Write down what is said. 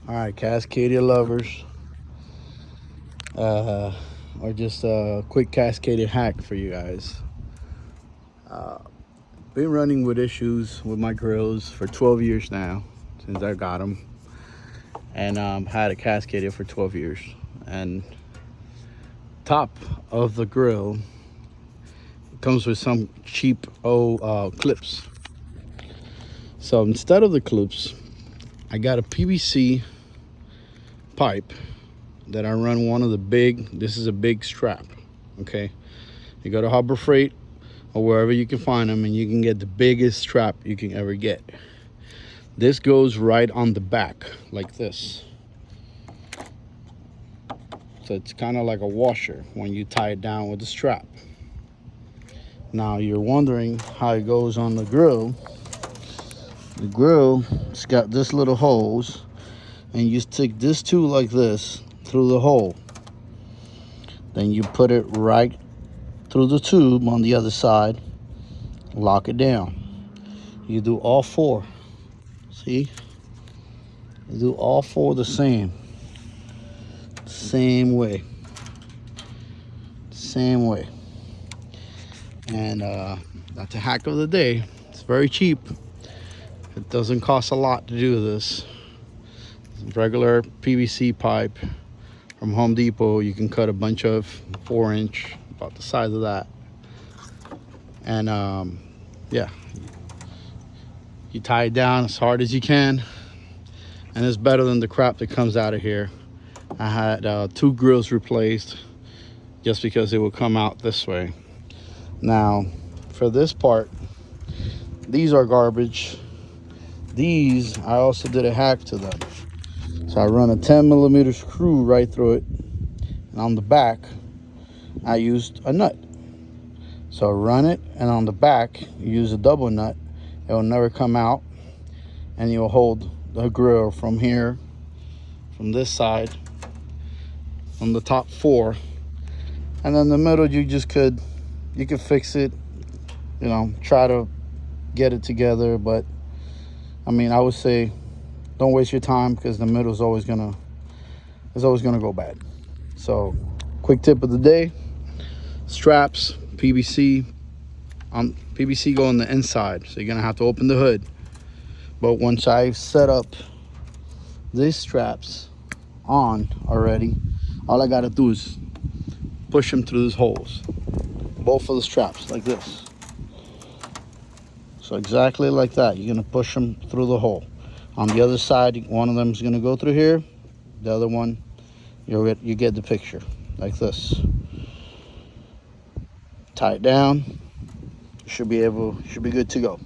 All right, Cascadia lovers, or just a quick Cascadia hack for you guys. Been running with issues with my grills for 12 years now, since I got them, and had a Cascadia for 12 years. And top of the grill comes with some cheap clips. So instead of the clips, I got a PVC pipe that I run one of the big, this is a big strap, okay? You go to Harbor Freight or wherever you can find them, and you can get the biggest strap you can ever get. This goes right on the back like this. So it's kind of like a washer when you tie it down with the strap. Now you're wondering how it goes on the grill. The grill, it's got this little hose, and you stick this tube like this through the hole. Then you put it right through the tube on the other side, lock it down. You do all four. See? You do all four the same way. Same way. And that's a hack of the day. It's very cheap. It doesn't cost a lot to do this. Regular PVC pipe from Home Depot. You can cut a bunch of 4-inch, about the size of that. And yeah, you tie it down as hard as you can, and it's better than the crap that comes out of here. I had 2 grills replaced just because it would come out this way. Now for this part, these are garbage. These, I also did a hack to them. So I run a 10mm screw right through it, and on the back I used a nut. So run it, and on the back you use a double nut. It will never come out, and you'll hold the grill from here, from this side, from the top 4, and then the middle you could fix it, you know, try to get it together. But I mean, I would say don't waste your time, because the middle is always gonna go bad. So quick tip of the day: straps, PVC go on the inside, so you're gonna have to open the hood. But once I set up these straps on already, all I gotta do is push them through these holes, both of the straps, like this. So exactly like that, you're gonna push them through the hole. On the other side, one of them is gonna go through here, the other one, you get the picture, like this. Tie it down, should be good to go.